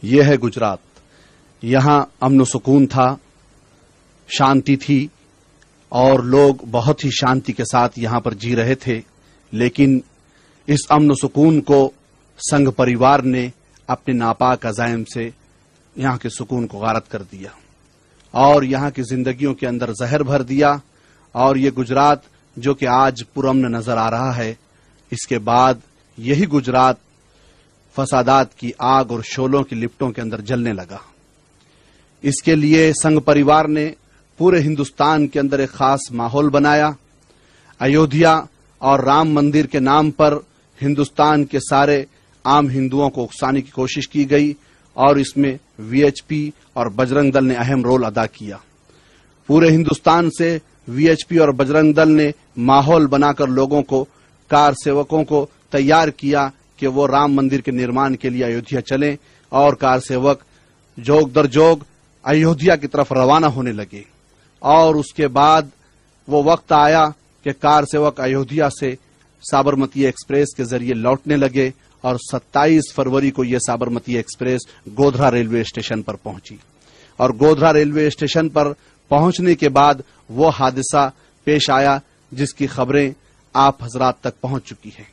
یہ ہے گجرات. یہاں امن و سکون تھا، شانتی تھی اور لوگ بہت ہی شانتی کے ساتھ یہاں پر جی رہے تھے. لیکن اس امن و سکون کو سنگھ پریوار نے اپنے ناپاک عزائم سے یہاں کے سکون کو غارت کر دیا اور یہاں کی زندگیوں کے اندر زہر بھر دیا. اور یہ گجرات جو کہ آج پرامن نظر آ رہا ہے، اس کے بعد یہی گجرات فسادات کی آگ اور شعلوں کی لپٹوں کے اندر جلنے لگا. اس کے لیے سنگھ پریوار نے پورے ہندوستان کے اندر ایک خاص ماحول بنایا. ایودھیا اور رام مندر کے نام پر ہندوستان کے سارے عام ہندوؤں کو اکسانے کی کوشش کی گئی اور اس میں وی ایچ پی اور بجرنگ دل نے اہم رول ادا کیا. پورے ہندوستان سے وی ایچ پی اور بجرنگ دل نے ماحول بنا کر لوگوں کو، کار سیوکوں کو تیار کیا کہ وہ رام مندر کے نرمان کے لیے ایودھیا چلیں، اور کار سیوک جوگ در جوگ ایودھیا کی طرف روانہ ہونے لگے. اور اس کے بعد وہ وقت آیا کہ کار سیوک ایودھیا سے سابرمتی ایکسپریس کے ذریعے لوٹنے لگے اور 27 فروری کو یہ Sabarmati express Godhra railway station پر پہنچی. اور گودھرا ریلوے اسٹیشن پر پہنچنے کے بعد وہ حادثہ پیش آیا جس کی خبریں آپ حضرات تک پہنچ چکی ہیں.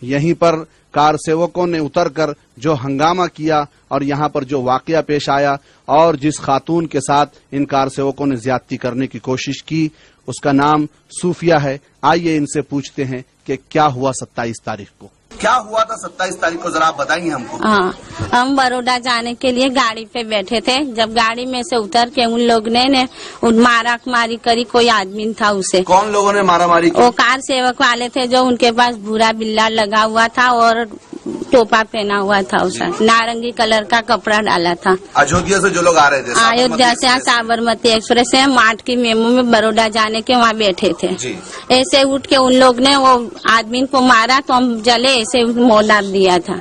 یہیں پر کار سیوکوں نے اتر کر جو ہنگامہ کیا اور یہاں پر جو واقعہ پیش آیا اور جس خاتون کے ساتھ ان کار سیوکوں نے زیادتی کرنے کی کوشش کی، اس کا نام صوفیہ ہے. آئیے ان سے پوچھتے ہیں کہ کیا ہوا 27 تاریخ کو. کیا ہوا تھا 27 تاریخ کو، ذرا آپ بتائیے ہم کو. ہاں، ہم بروڈا جانے کے لیے گاڑی پہ بیٹھے تھے. جب گاڑی میں سے اتر کے ان لوگ نے مارا ماری کری. کوئی آدمی تھا، اسے کون لوگوں نے مارا ماری کی؟ وہ کار سیوک والے تھے جو ان کے پاس بھورا بلا لگا ہوا تھا اور ٹوپا پہنا ہوا تھا، اسے نارنگی کلر کا کپڑا ڈالا تھا. ایودھیا سے جو لوگ آ رہے تھے، ایودھیا سے سابرمتی ایکسپریس سے ماٹ کی میمو میں بروڈا جانے کے وہاں بیٹھے تھے. ایسے اٹھ کے ان لوگ نے وہ آدمی کو مارا تو ہم جلے، ایسے موڑ ڈال دیا تھا.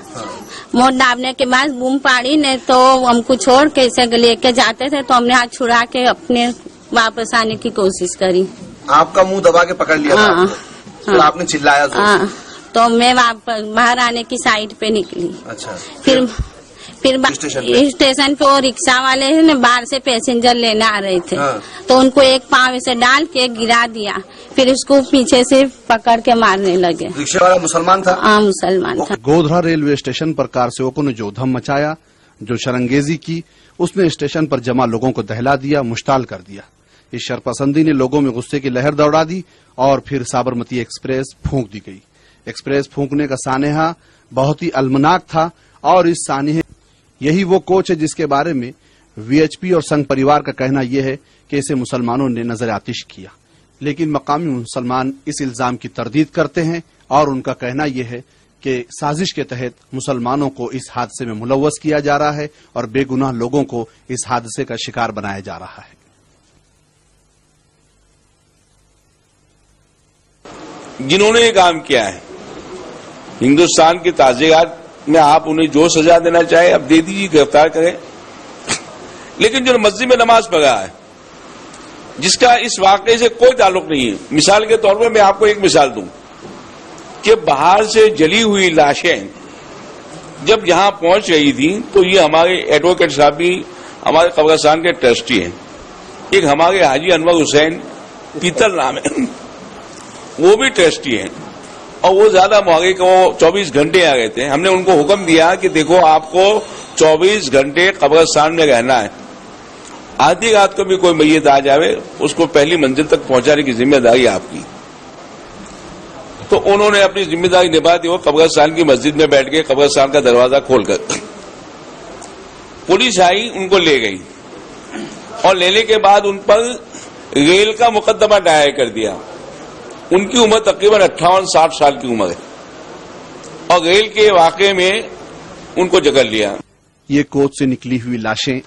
موڑ ڈالنے کے بعد بوم پاڑی نے تو ہم کو چھوڑ کے اسے لے کے جاتے تھے تو ہم نے ہاتھ چھڑا کے اپنے واپس آنے کی کوشش کری. آپ کا منہ دبا کے پکڑ لیا تھا، پھر آپ نے چلایا تو میں باہر آنے کی سائڈ پہ نکلی. اچھا، پھر اسٹیشن پہ وہ رکشا والے باہر سے پیسنجر لینے آ رہے تھے تو ان کو ایک پاؤں سے ڈال کے گرا دیا. پھر اس کو پیچھے سے پکڑ کے مارنے لگے. رکشا والا مسلمان تھا؟ ہاں، مسلمان تھا. گودھرا ریلوے اسٹیشن پر کار سیوکوں نے جو دھم مچایا، جو شرنگیزی کی، اس نے اسٹیشن پر جمع لوگوں کو دہلا دیا، مشتعل کر دیا. اس شرپسندی نے لوگوں میں غصے کی لہر دوڑا دی اور پھر سابرمتی ایکسپریس پھونک دی گئی. ایکسپریس پھونکنے کا سانحہ بہت ہی المناک تھا اور اس سانحے یہی وہ کوچ ہے جس کے بارے میں وی ایچ پی اور سنگھ پریوار کا کہنا یہ ہے کہ اسے مسلمانوں نے نظر آتش کیا. لیکن مقامی مسلمان اس الزام کی تردید کرتے ہیں اور ان کا کہنا یہ ہے کہ سازش کے تحت مسلمانوں کو اس حادثے میں ملوث کیا جا رہا ہے اور بے گناہ لوگوں کو اس حادثے کا شکار بنایا جا رہا ہے. جنہوں نے یہ کام کیا ہے ہندوستان کی تعزیات میں، آپ انہیں جو سزا دینا چاہے اب دے دیجیے، گرفتار کریں. لیکن جو مسجد میں نماز پڑھا ہے، جس کا اس واقعے سے کوئی تعلق نہیں ہے. مثال کے طور پر میں آپ کو ایک مثال دوں کہ باہر سے جلی ہوئی لاشیں جب یہاں پہنچ رہی تھیں تو یہ ہمارے ایڈوکیٹ صاحب بھی ہمارے قبرستان کے ٹرسٹی ہیں. ایک ہمارے حاجی انور حسین پیتل نام ہے، وہ بھی ٹرسٹی ہیں اور وہ زیادہ مہنگے کہ وہ 24 گھنٹے آ گئے تھے. ہم نے ان کو حکم دیا کہ دیکھو آپ کو 24 گھنٹے قبرستان میں رہنا ہے. آدھی رات کو بھی کوئی میت آ جاوے اس کو پہلی منزل تک پہنچانے کی ذمہ داری آپ کی. تو انہوں نے اپنی ذمہ داری نبھا دی. وہ قبرستان کی مسجد میں بیٹھ کے قبرستان کا دروازہ کھول کر پولیس آئی، ان کو لے گئی اور لینے کے بعد ان پر ریل کا مقدمہ دائر کر دیا. ان کی عمر تقریباً 58-60 سال کی عمر ہے اور ریل کے واقعے میں ان کو جکڑ لیا. یہ کوچ سے نکلی ہوئی لاشیں،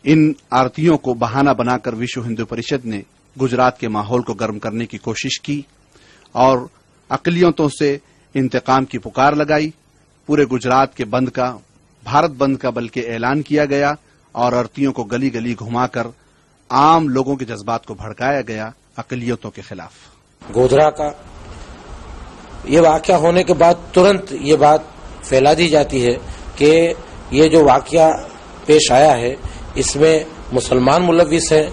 ان آرتیوں کو بہانہ بنا کر وشو ہندو پریشد نے گجرات کے ماحول کو گرم کرنے کی کوشش کی اور اقلیتوں سے انتقام کی پکار لگائی. پورے گجرات کے بند کا، بھارت بند کا بلکہ اعلان کیا گیا اور آرتیوں کو گلی گلی گھما کر عام لوگوں کے جذبات کو بھڑکایا گیا اقلیتوں کے خلاف. گودھرا کا یہ واقعہ ہونے کے بعد ترنت یہ بات پھیلا دی جاتی ہے کہ یہ جو واقعہ پیش آیا ہے اس میں مسلمان ملوث ہیں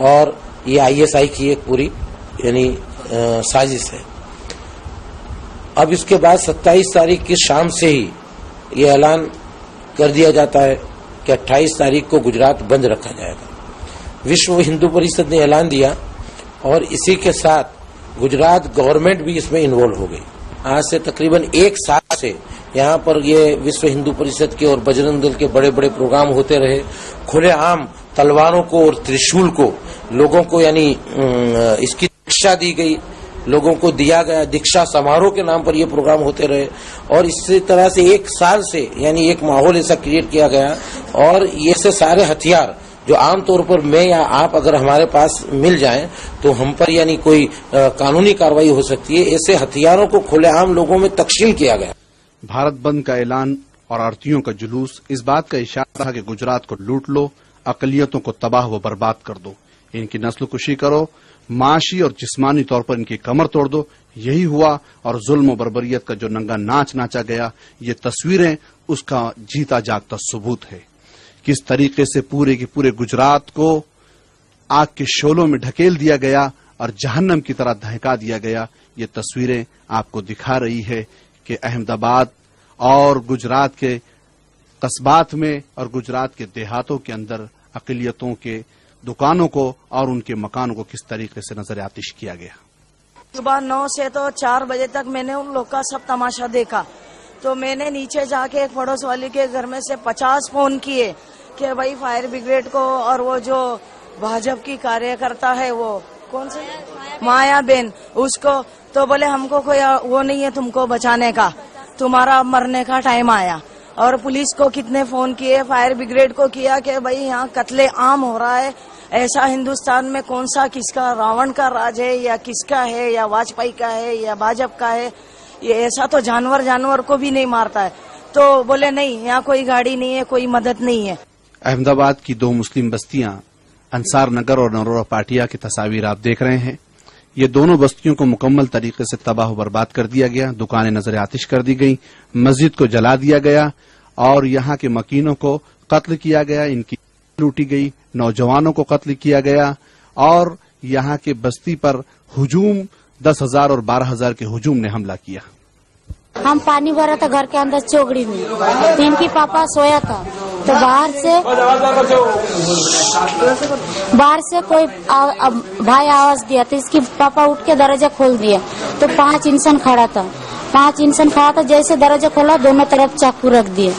اور یہ ISI کی ایک پوری یعنی سازش ہے. اب اس کے بعد 27 تاریخ کی شام سے ہی یہ اعلان کر دیا جاتا ہے کہ 28 تاریخ کو گجرات بند رکھا جائے گا. وشو ہندو پریشد نے اعلان دیا اور اسی کے ساتھ گجرات گورنمنٹ بھی اس میں انوالو ہو گئی. آج سے تقریباً 1 سال سے یہاں پر یہ وشو ہندو پریشد کے اور بجرنگ دل کے بڑے بڑے پروگرام ہوتے رہے. کھلے عام تلواروں کو اور ترشول کو لوگوں کو یعنی اس کی دیکشا دی گئی, لوگوں کو دیا گیا. دیکشا سماروہ کے نام پر یہ پروگرام ہوتے رہے اور اسی طرح سے 1 سال سے یعنی ایک ماحول ایسا کریٹ کیا گیا. اور یہ سے سارے ہتھیار جو عام طور پر میں یا آپ اگر ہمارے پاس مل جائیں تو ہم پر یعنی کوئی قانونی کارروائی ہو سکتی ہے, ایسے ہتھیاروں کو کھلے عام لوگوں میں تقسیم کیا گیا. بھارت بند کا اعلان اور آرتیوں کا جلوس اس بات کا اشارہ تھا کہ گجرات کو لوٹ لو, اقلیتوں کو تباہ و برباد کر دو, ان کی نسل کشی کرو, معاشی اور جسمانی طور پر ان کی کمر توڑ دو. یہی ہوا اور ظلم و بربریت کا جو ننگا ناچ ناچا گیا, یہ تصویریں اس کا جیتا جاگتا ثبوت ہے. کس طریقے سے پورے کے پورے گجرات کو آگ کے شعلوں میں ڈھکیل دیا گیا اور جہنم کی طرح دہکا دیا گیا, یہ تصویریں آپ کو دکھا رہی ہے کہ احمد آباد اور گجرات کے قصبات میں اور گجرات کے دیہاتوں کے اندر اقلیتوں کے دکانوں کو اور ان کے مکانوں کو کس طریقے سے نظر آتش کیا گیا. صبح 9 سے تو 4 بجے تک میں نے ان لوگ کا سب تماشا دیکھا. تو میں نے نیچے جا کے ایک پڑوس والی کے گھر میں سے 50 فون کیے کہ بھائی فائر بریگیڈ کو اور وہ جو بھاجپ کی کاریہ کرتا ہے وہ کون سے مایا بین اس کو, تو بولے ہم کو کوئی وہ نہیں ہے تم کو بچانے کا, تمہارا مرنے کا ٹائم آیا. اور پولیس کو کتنے فون کیے, فائر بریگیڈ کو کیا کہ بھائی یہاں قتل عام ہو رہا ہے. ایسا ہندوستان میں کون سا کس کا راون کا راج ہے یا کس کا ہے یا واجپئی کا ہے یا بھاجپ کا ہے, یہ ایسا تو جانور کو بھی نہیں مارتا ہے. تو بولے نہیں یہاں کوئی گاڑی نہیں ہے, کوئی مدد نہیں ہے. احمد آباد کی 2 مسلم بستیاں انصار نگر اور نرورا پاٹیا کی تصاویر آپ دیکھ رہے ہیں. یہ دونوں بستیوں کو مکمل طریقے سے تباہ و برباد کر دیا گیا, دکانیں نظر آتش کر دی گئیں, مسجد کو جلا دیا گیا اور یہاں کے مکینوں کو قتل کیا گیا, ان کی لوٹی گئی, نوجوانوں کو قتل کیا گیا اور یہاں کے بستی پر ہجوم 10,000 اور 12,000 کے ہجوم نے حملہ کیا. ہم پانی بھرا تھا گھر کے اندر چوگڑی میں, تو ان کی پاپا سویا تھا تو باہر سے کوئی بھائی آواز دیا تو اس کی پاپا اٹھ کے دروازہ کھول دیا تو 5 انسان کھڑا تھا. جیسے دروازہ کھولا دونوں طرف چاقو رکھ دیے.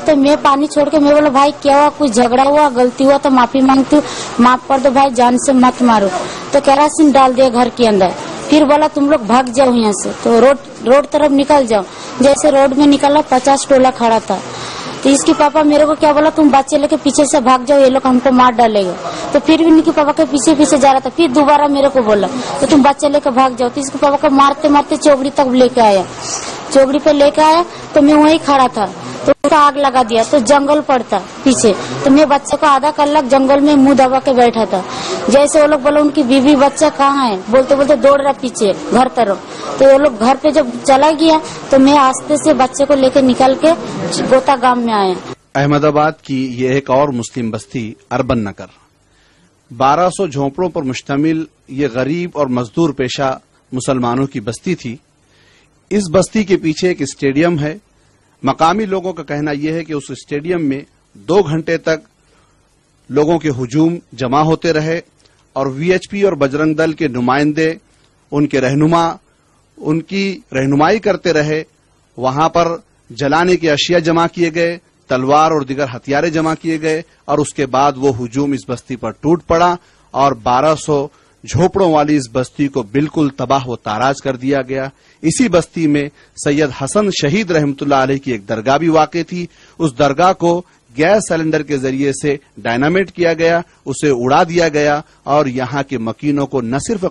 تو میں پانی چھوڑ کے میں بولا بھائی کیا ہوا, کچھ جھگڑا ہوا, غلطی ہوا تو معافی مانگتی ہوں, معاف کر دو بھائی, جان سے مت مارو. تو کیراسین ڈال دیا گھر کے اندر. پھر بولا تم لوگ بھاگ جاؤ یہاں سے, تو روڈ طرف نکل جاؤ. جیسے روڈ میں نکلا 50 ٹولہ کھڑا تھا. تو اس کی پاپا میرے کو کیا بولا, تم بچے لے کے پیچھے سے بھاگ جاؤ, یہ لوگ ہم کو مار ڈالے گا. تو پھر بھی ان کی پاپا کے پیچھے جا رہا تھا. پھر دوبارہ میرے کو بولا تو تم بچے لے کے بھاگ جاؤ. تو اس کے پاپا کو مارتے مارتے چوگڑی تک لے کے آیا. چوگڑی پہ لے کے آیا تو میں وہیں کھڑا تھا تو اس کا آگ لگا دیا. تو جنگل پڑتا پیچھے, تو میں بچے کو آدھا کلاک جنگل میں منہ دبا کے بیٹھا تھا. جیسے وہ لوگ بولے ان کی بیوی بچہ کہاں ہے, بولتے بولتے دوڑ رہا پیچھے گھر طرف. تو وہ لوگ گھر پہ جب چلا گیا تو میں آستے سے بچے کو لے کے نکل کے گوتا گام میں آیا. احمد آباد کی یہ ایک اور مسلم بستی اربن نگر 1200 جھونپڑوں پر مشتمل یہ غریب اور مزدور پیشہ مسلمانوں کی بستی تھی. اس بستی کے پیچھے ایک اسٹیڈیم ہے. مقامی لوگوں کا کہنا یہ ہے کہ اس اسٹیڈیم میں 2 گھنٹے تک لوگوں کے ہجوم جمع ہوتے رہے اور VHP اور بجرنگ دل کے نمائندے, ان کے رہنما ان کی رہنمائی کرتے رہے. وہاں پر جلانے کی اشیاء جمع کیے گئے, تلوار اور دیگر ہتھیاریں جمع کیے گئے اور اس کے بعد وہ ہجوم اس بستی پر ٹوٹ پڑا اور 1200 جھوپڑوں والی اس بستی کو بالکل تباہ و تاراج کر دیا گیا. اسی بستی میں سید حسن شہید رحمت اللہ علیہ کی ایک درگاہ بھی واقع تھی. اس درگاہ کو گیس سلنڈر کے ذریعے سے ڈائنامیٹ کیا گیا, اسے اڑا دیا گیا اور یہاں کے مکینوں کو نہ صرف